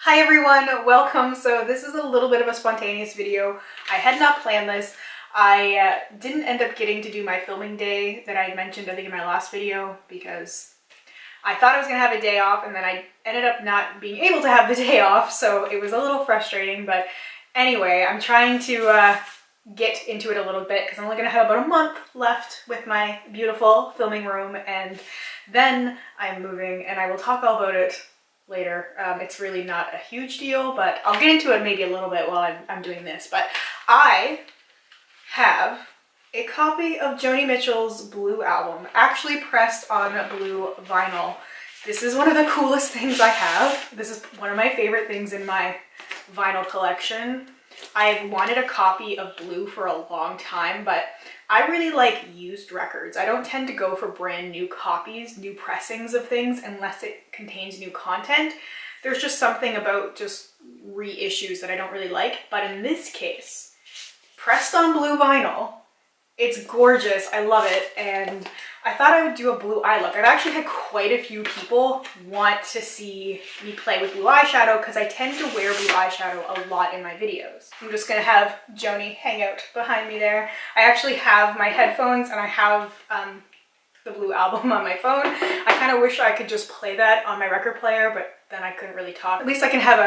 Hi everyone, welcome. So this is a little bit of a spontaneous video. I had not planned this. I didn't end up getting to do my filming day that I mentioned I think in my last video because I thought I was gonna have a day off and then I ended up not being able to have the day off, so it was a little frustrating. But anyway, I'm trying to get into it a little bit because I'm only gonna have about a month left with my beautiful filming room, and then I'm moving, and I will talk all about it later. It's really not a huge deal, but I'll get into it maybe a little bit while I'm doing this. But I have a copy of Joni Mitchell's Blue album, actually pressed on blue vinyl. This is one of the coolest things I have. This is one of my favorite things in my vinyl collection. I've wanted a copy of blue for a long time, but I really like used records. I don't tend to go for brand new copies, new pressings of things unless it contains new content. There's just something about just reissues that I don't really like. But in this case, pressed on blue vinyl, it's gorgeous. I love it. And I thought I would do a blue eye look. I've actually had quite a few people want to see me play with blue eyeshadow because I tend to wear blue eyeshadow a lot in my videos. I'm just gonna have Joni hang out behind me there. I actually have my headphones and I have the blue album on my phone. I kind of wish I could just play that on my record player, but then I couldn't really talk. At least I can have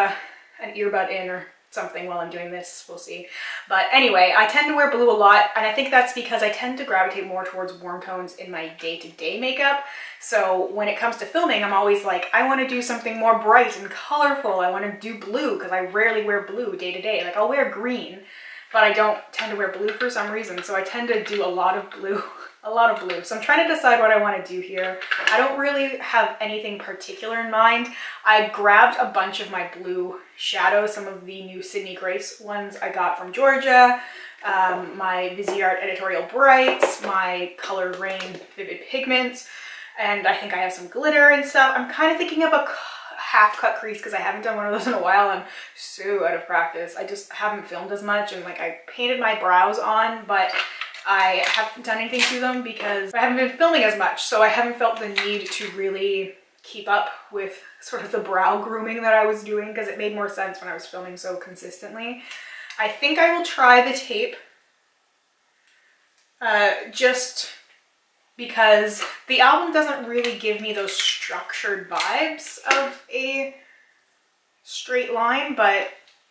an earbud in or something while I'm doing this, we'll see. But anyway, I tend to wear blue a lot, and I think that's because I tend to gravitate more towards warm tones in my day-to-day makeup. So when it comes to filming, I'm always like, I want to do something more bright and colorful. I want to do blue because I rarely wear blue day-to-day. Like, I'll wear green, but I don't tend to wear blue for some reason. So I tend to do a lot of blue. So I'm trying to decide what I want to do here. I don't really have anything particular in mind. I grabbed a bunch of my blue shadows, some of the new Sydney Grace ones I got from Georgia, my Viseart Editorial Brights, my color Raine Vivid Pigments, and I think I have some glitter and stuff. I'm kind of thinking of a half cut crease because I haven't done one of those in a while. I'm so out of practice. I just haven't filmed as much, and like I painted my brows on, but I haven't done anything to them because I haven't been filming as much, so I haven't felt the need to really keep up with sort of the brow grooming that I was doing because it made more sense when I was filming so consistently. I think I will try the tape just because the album doesn't really give me those structured vibes of a straight line, but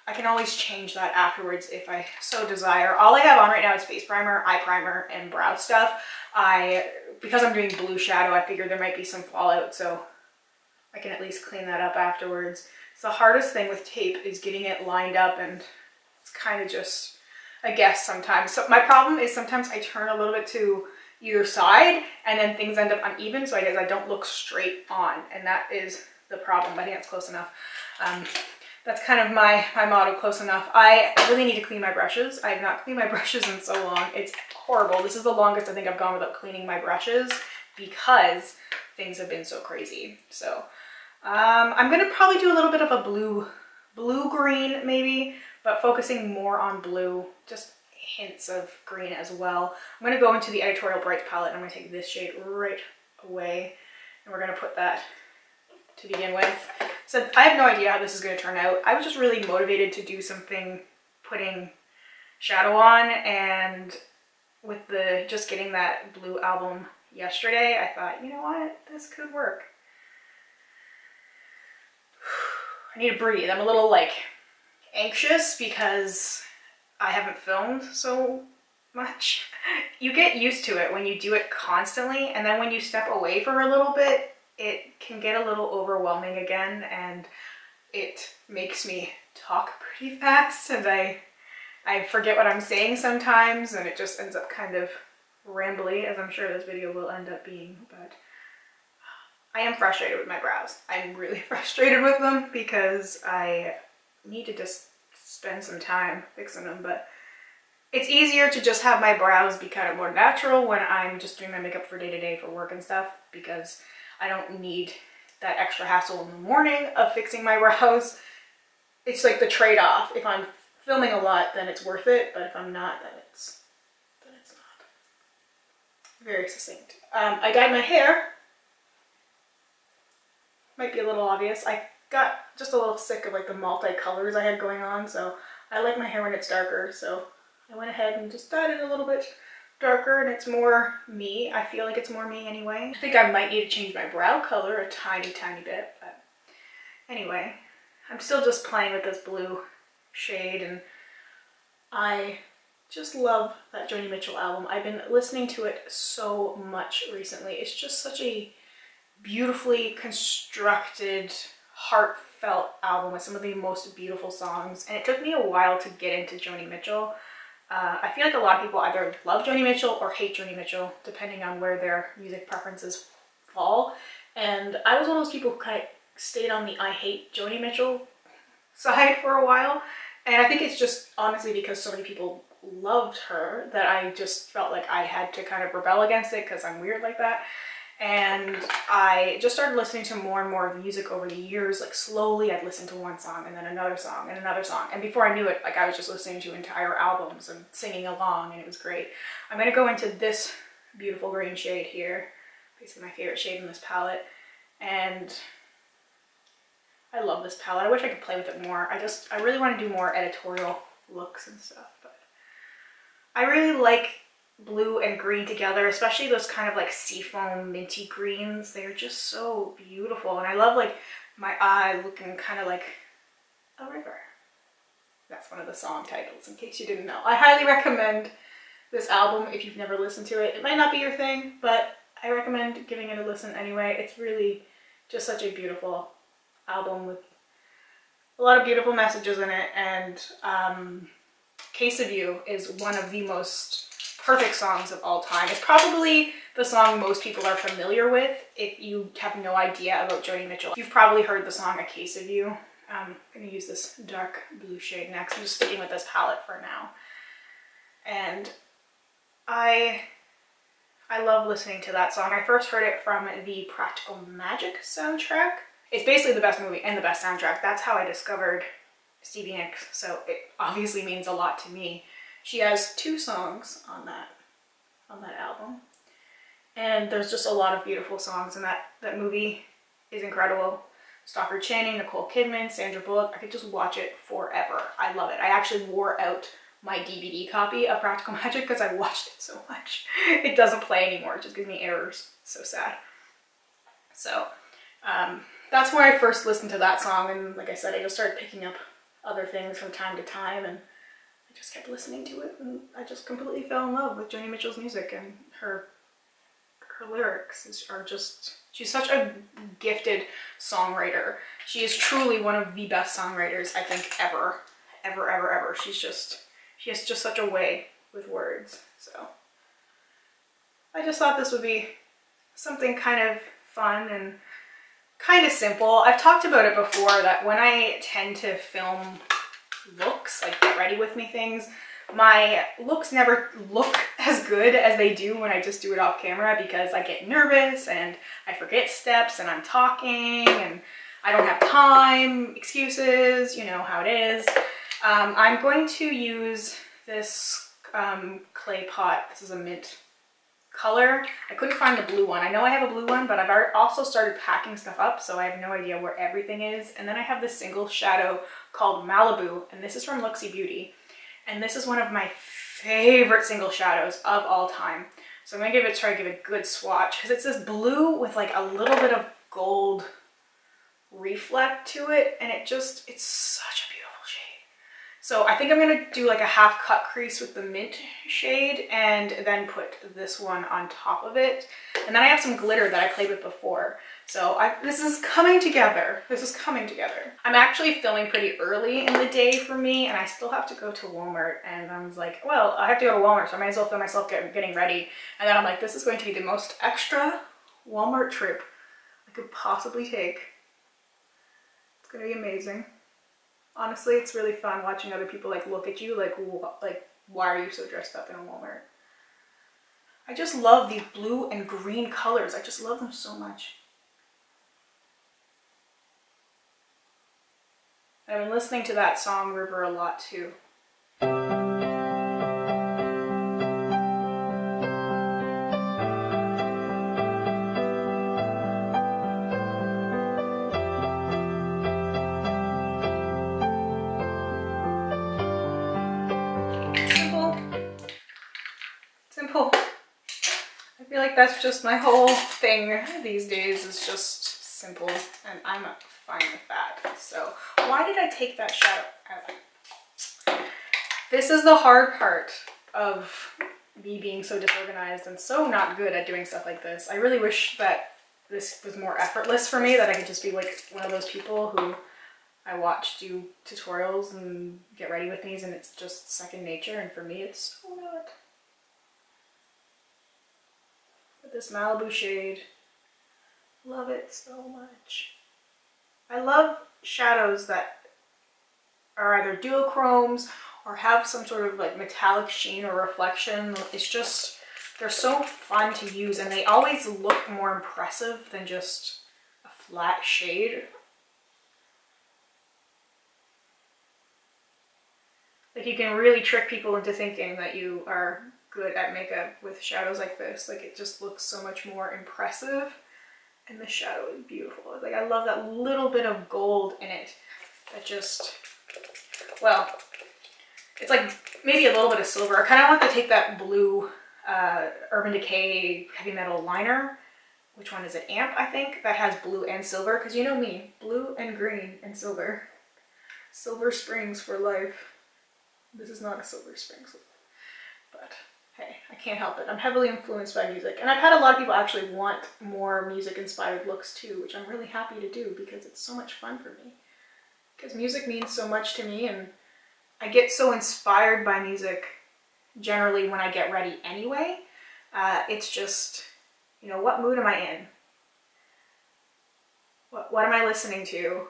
I can always change that afterwards if I so desire. All I have on right now is face primer, eye primer, and brow stuff. Because I'm doing blue shadow, I figured there might be some fallout, so I can at least clean that up afterwards. So the hardest thing with tape is getting it lined up, and it's kind of just a guess sometimes. So my problem is sometimes I turn a little bit to either side, and then things end up uneven, so I guess I don't look straight on, and that is the problem. I think that's close enough. That's kind of my motto, close enough. I really need to clean my brushes. I have not cleaned my brushes in so long. It's horrible. This is the longest I think I've gone without cleaning my brushes because things have been so crazy. So I'm gonna probably do a little bit of a blue-green maybe, but focusing more on blue, just hints of green as well. I'm gonna go into the Editorial Brights palette and I'm gonna take this shade right away, and we're gonna put that to begin with. So I have no idea how this is going to turn out. I was just really motivated to do something putting shadow on, and with just getting that blue album yesterday, I thought, you know what, this could work. I need to breathe. I'm a little like anxious because I haven't filmed so much. You get used to it when you do it constantly, and then when you step away for a little bit, it can get a little overwhelming again, and it makes me talk pretty fast, and I forget what I'm saying sometimes, and it just ends up kind of rambly, as I'm sure this video will end up being. But I am frustrated with my brows. I'm really frustrated with them because I need to just spend some time fixing them, but it's easier to just have my brows be kind of more natural when I'm just doing my makeup for day-to-day for work and stuff, because I don't need that extra hassle in the morning of fixing my brows. It's like the trade-off. If I'm filming a lot, then it's worth it, but if I'm not, then it's not. Very succinct. I dyed my hair. Might be a little obvious. I got just a little sick of like the multi-colors I had going on, so I like my hair when it's darker, so I went ahead and just dyed it a little bit darker, and it's more me. I feel like it's more me anyway. I think I might need to change my brow color a tiny bit, but anyway, I'm still just playing with this blue shade, and I just love that Joni Mitchell album. I've been listening to it so much recently. It's just such a beautifully constructed, heartfelt album with some of the most beautiful songs, and it took me a while to get into Joni Mitchell. I feel like a lot of people either love Joni Mitchell or hate Joni Mitchell, depending on where their music preferences fall. And I was one of those people who kind of stayed on the I hate Joni Mitchell side for a while. And I think it's just honestly because so many people loved her that I just felt like I had to kind of rebel against it because I'm weird like that. And I just started listening to more and more of the music over the years. Like slowly I'd listen to one song and then another song and another song. And before I knew it, like I was just listening to entire albums and singing along, and it was great. I'm going to go into this beautiful green shade here. Basically my favorite shade in this palette. And I love this palette. I wish I could play with it more. I really want to do more editorial looks and stuff, but I really like blue and green together, especially those kind of like seafoam minty greens. They're just so beautiful, and I love like my eye looking kind of like a river. That's one of the song titles, in case you didn't know. I highly recommend this album if you've never listened to it. It might not be your thing, but I recommend giving it a listen anyway. It's really just such a beautiful album with a lot of beautiful messages in it, and Case of You is one of the most perfect songs of all time. It's probably the song most people are familiar with if you have no idea about Joni Mitchell. You've probably heard the song A Case of You. I'm going to use this dark blue shade next. I'm just sticking with this palette for now. And I love listening to that song. I first heard it from the Practical Magic soundtrack. It's basically the best movie and the best soundtrack. That's how I discovered Stevie Nicks, so it obviously means a lot to me. She has 2 songs on that album, and there's just a lot of beautiful songs, and that movie is incredible. Stockard Channing, Nicole Kidman, Sandra Bullock. I could just watch it forever. I love it. I actually wore out my DVD copy of Practical Magic because I watched it so much. It doesn't play anymore. It just gives me errors. It's so sad. So that's where I first listened to that song, and like I said, I just started picking up other things from time to time, and I just kept listening to it, and I just completely fell in love with Joni Mitchell's music, and her lyrics are just, she's such a gifted songwriter. She is truly one of the best songwriters I think ever. She has just such a way with words. So I just thought this would be something kind of fun and kind of simple. I've talked about it before that when I tend to film looks, like get ready with me things, my looks never look as good as they do when I just do it off camera, because I get nervous and I forget steps and I'm talking and I don't have time, excuses, you know how it is. I'm going to use this clay pot. This is a mint color. I couldn't find the blue one. I know I have a blue one, but I've also started packing stuff up, so I have no idea where everything is. And then I have this single shadow called Malibu, and this is from Looxi Beauty. And this is one of my favorite single shadows of all time. So I'm gonna try to give it a good swatch, because it's this blue with like a little bit of gold reflect to it, and it's such a beautiful shade. So I think I'm gonna do like a half cut crease with the mint shade and then put this one on top of it. And then I have some glitter that I played with before. So this is coming together. This is coming together. I'm actually filming pretty early in the day for me, and I still have to go to Walmart, and I was like, well, I have to go to Walmart, so I might as well film myself getting ready. And then I'm like, this is going to be the most extra Walmart trip I could possibly take. It's gonna be amazing. Honestly, it's really fun watching other people like look at you like why are you so dressed up in a Walmart? I just love these blue and green colors. I just love them so much. I've been listening to that song River a lot too. that's just my whole thing these days, is just simple, and I'm fine with that. So why did I take that shadow out? This is the hard part of me being so disorganized and so not good at doing stuff like this. I really wish that this was more effortless for me, that I could just be like one of those people who I watch do tutorials and get ready with these and it's just second nature, and for me it's so not. But this Malibu shade, love it so much. I love shadows that are either duochromes or have some sort of like metallic sheen or reflection. It's just, they're so fun to use, and they always look more impressive than just a flat shade. Like, you can really trick people into thinking that you are good at makeup with shadows like this. Like, it just looks so much more impressive, and the shadow is beautiful. Like, I love that little bit of gold in it that just, well, it's like maybe a little bit of silver. I kind of want to take that blue Urban Decay Heavy Metal liner. Which one is it? Amp, I think, that has blue and silver, because you know me, blue and green and silver. Silver Springs for life. This is not a Silver Springs, but hey, I can't help it. I'm heavily influenced by music, and I've had a lot of people actually want more music-inspired looks too, which I'm really happy to do because it's so much fun for me. Because music means so much to me, and I get so inspired by music generally when I get ready anyway. It's just, you know, what mood am I in? What am I listening to?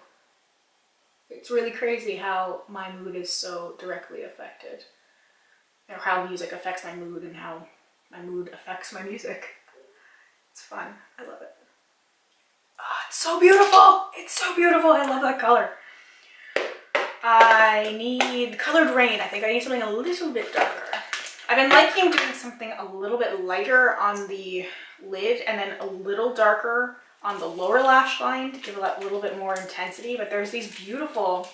It's really crazy how my mood is so directly affected. You know, how music affects my mood and how my mood affects my music. It's fun. I love it. Oh, it's so beautiful. It's so beautiful. I love that color. I need colored Raine. I think I need something a little bit darker. I've been liking doing something a little bit lighter on the lid and then a little darker on the lower lash line to give it that little bit more intensity. But there's these beautiful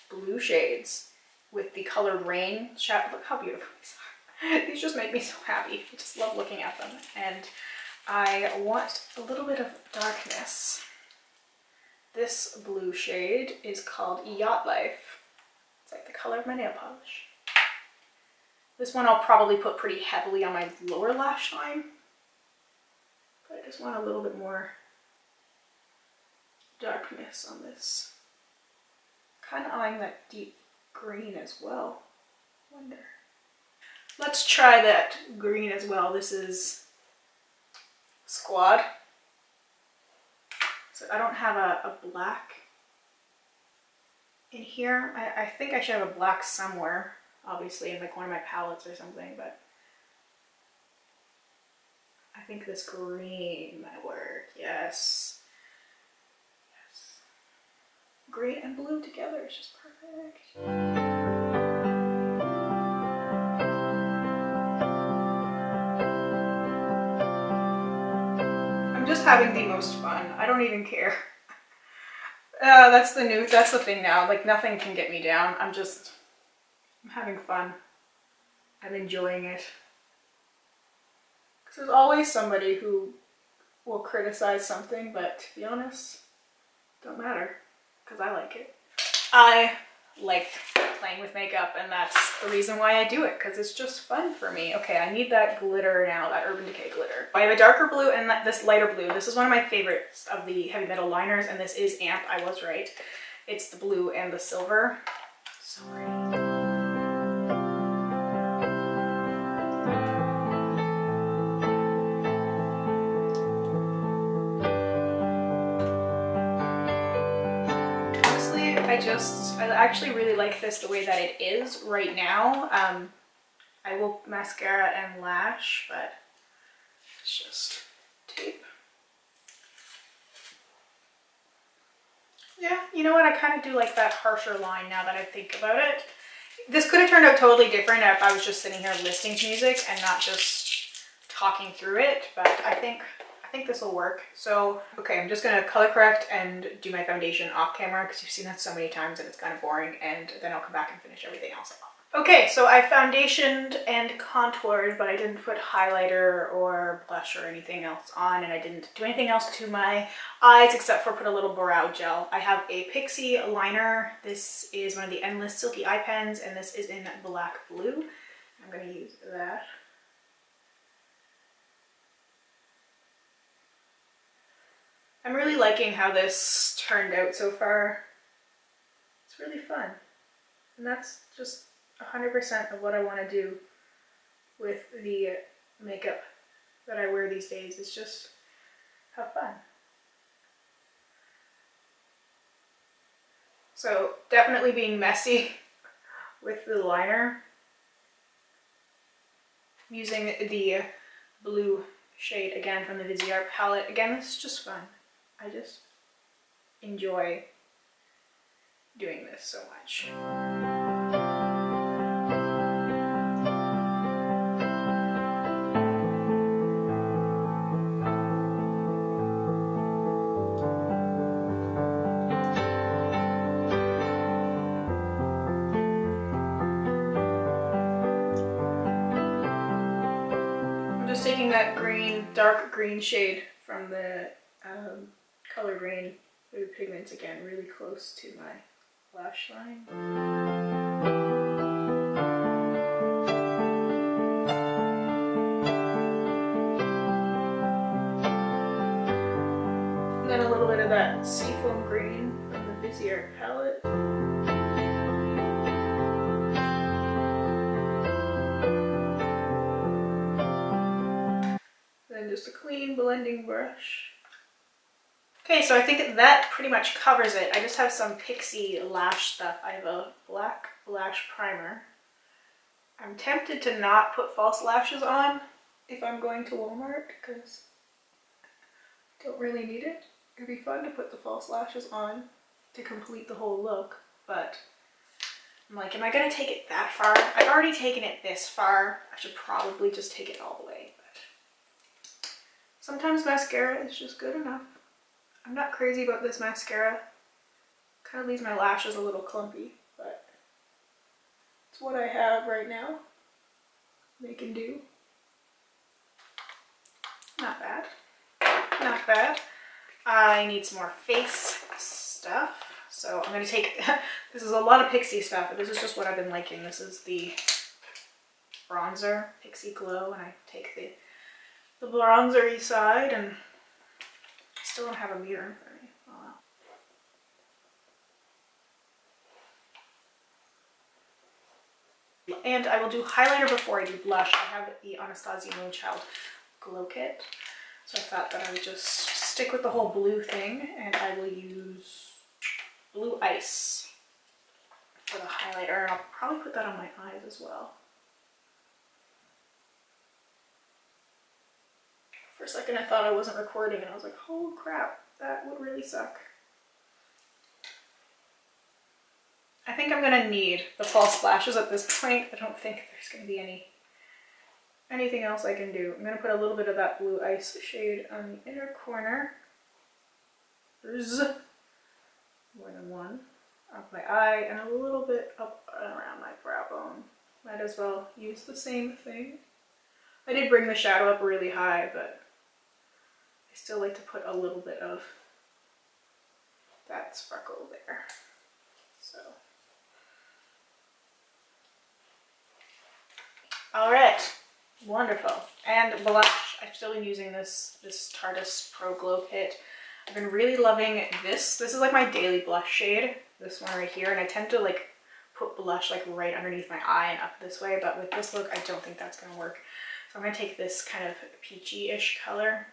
blue shades with the colored Raine shadow. Look how beautiful these are. These just make me so happy. I just love looking at them. And I want a little bit of darkness. This blue shade is called Yacht Life. It's like the color of my nail polish. This one I'll probably put pretty heavily on my lower lash line. But I just want a little bit more darkness on this. Kind of eyeing that deep green as well. Wonder. Let's try that green as well. This is Squad. So I don't have a black in here. I think I should have a black somewhere, obviously in like one of my palettes or something, but I think this green might work. Yes. Yes. Green and blue together is just perfect. I'm just having the most fun. I don't even care. That's the thing now. Like, nothing can get me down. I'm having fun. I'm enjoying it. Because there's always somebody who will criticize something, but to be honest, don't matter. Because I like it. I like playing with makeup, and that's the reason why I do it, because it's just fun for me. Okay, I need that glitter now, that Urban Decay glitter. I have a darker blue and this lighter blue. This is one of my favorites of the heavy metal liners, and this is Amp. I was right. It's the blue and the silver. So pretty. I actually really like this the way that it is right now. I will mascara and lash, but it's just tape. Yeah, you know what? I kind of do like that harsher line now that I think about it. This could have turned out totally different if I was just sitting here listening to music and not just talking through it, but I think this will work. So, okay, I'm just gonna color correct and do my foundation off camera because you've seen that so many times and it's kind of boring, and then I'll come back and finish everything else off. Okay, so I foundationed and contoured, but I didn't put highlighter or blush or anything else on, and I didn't do anything else to my eyes except for put a little brow gel. I have a Pixi liner. This is one of the Endless Silky Eye Pens, and this is in black blue. I'm going to use that. I'm really liking how this turned out so far. It's really fun, and that's just 100% of what I want to do with the makeup that I wear these days, is just have fun. So definitely being messy with the liner. I'm using the blue shade again from the Viseart palette. Again, this is just fun. I just enjoy doing this so much. Just taking that green, dark green shade from the color Raine with Pigments again, really close to my lash line. And then a little bit of that seafoam green from the Viseart palette. Then just a clean blending brush. Okay, so I think that pretty much covers it. I just have some Pixi lash stuff. I have a black lash primer. I'm tempted to not put false lashes on if I'm going to Walmart because I don't really need it. It'd be fun to put the false lashes on to complete the whole look, but I'm like, am I gonna take it that far? I've already taken it this far. I should probably just take it all the way, but sometimes mascara is just good enough. I'm not crazy about this mascara. Kind of leaves my lashes a little clumpy, but it's what I have right now. They can do. Not bad. Not bad. I need some more face stuff. So I'm going to take, this is a lot of Pixi stuff, but this is just what I've been liking. This is the bronzer, Pixi Glow, and I take the bronzery side, and still don't have a mirror in front of me. Oh, wow. And I will do highlighter before I do blush. I have the ABH Moonchild Glow Kit. So I thought that I would just stick with the whole blue thing, and I will use Blue Ice for the highlighter. And I'll probably put that on my eyes as well. For a second I thought I wasn't recording and I was like, oh crap, that would really suck. I think I'm gonna need the false lashes at this point. I don't think there's gonna be anything else I can do. I'm gonna put a little bit of that Blue Ice shade on the inner corner. There's more than one. Up my eye and a little bit up around my brow bone. Might as well use the same thing. I did bring the shadow up really high, but I still like to put a little bit of that sparkle there. So, all right, wonderful. And blush, I've still been using this Tarte ProGlow kit. I've been really loving this. This is like my daily blush shade, this one right here, and I tend to like put blush like right underneath my eye and up this way, but with this look, I don't think that's gonna work. So I'm gonna take this kind of peachy-ish color.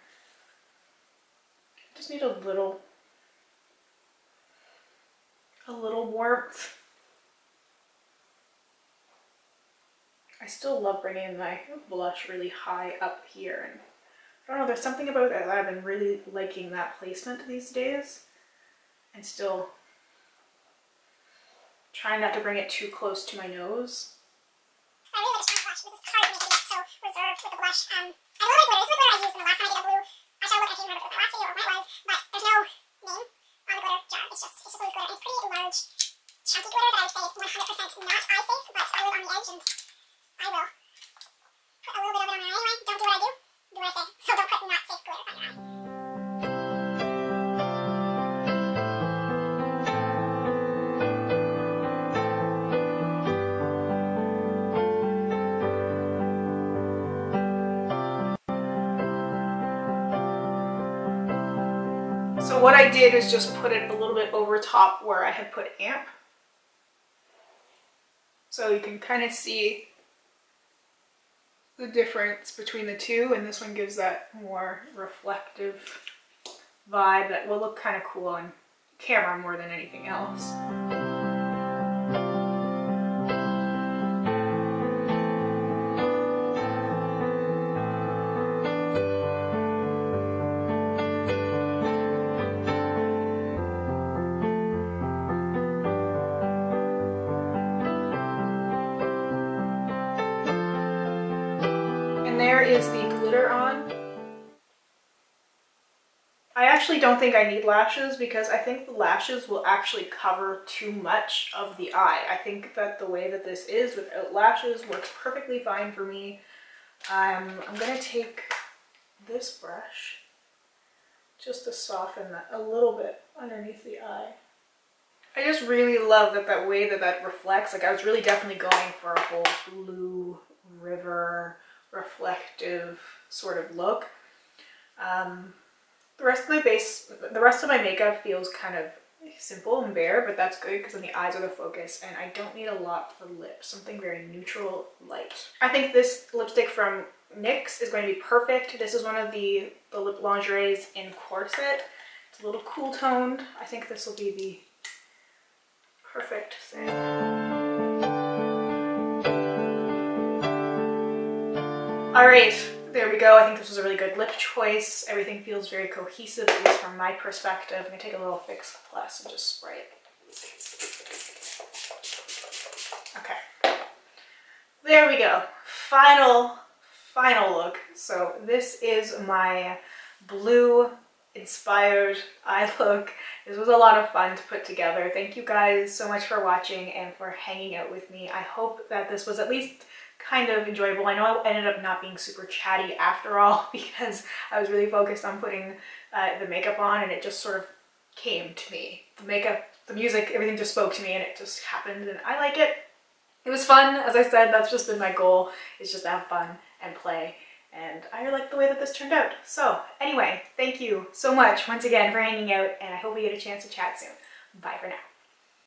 Just need a little warmth. I still love bringing my blush really high up here, and I don't know, there's something about it that I've been really liking that placement these days, and still trying not to bring it too close to my nose. I really like this blush. This is hard to make it so reserved with the blush. I really like glitter. This is the glitter I used in the last time I did a blue eyeshadow look. I can't remember if it was the last video or when it was, but there's no name on the glitter jar. It's just loose glitter. And it's pretty large, chunky glitter that I would say is 100% not eye safe, but I a little on the edge, and I will put a little bit of it on there anyway. Don't do what I do, do what I say. So don't put not safe glitter on your eye. So what I did is just put it a little bit over top where I had put Amp. So you can kind of see the difference between the two, and this one gives that more reflective vibe that will look kind of cool on camera more than anything else. There is the glitter on. I actually don't think I need lashes because I think the lashes will actually cover too much of the eye. I think that the way that this is without lashes works perfectly fine for me. I'm gonna take this brush just to soften that a little bit underneath the eye. I just really love that way that reflects. Like I was really definitely going for a whole blue river reflective sort of look. The rest of my makeup feels kind of simple and bare, but that's good because then the eyes are the focus, and I don't need a lot for lips. Something very neutral, light. I think this lipstick from NYX is going to be perfect. This is one of the lip lingeries in Corset. It's a little cool toned. I think this will be the perfect thing. All right, there we go. I think this was a really good lip choice. Everything feels very cohesive, at least from my perspective. I'm gonna take a little Fix Plus and just spray it. Okay, there we go. Final look. So this is my blue inspired eye look. This was a lot of fun to put together. Thank you guys so much for watching and for hanging out with me. I hope that this was at least kind of enjoyable. I know I ended up not being super chatty after all because I was really focused on putting the makeup on, and it just sort of came to me. The makeup, the music, everything just spoke to me, and it just happened, and I like it. It was fun. As I said, that's just been my goal, is just to have fun and play, and I like the way that this turned out. So anyway, thank you so much once again for hanging out, and I hope we get a chance to chat soon. Bye for now.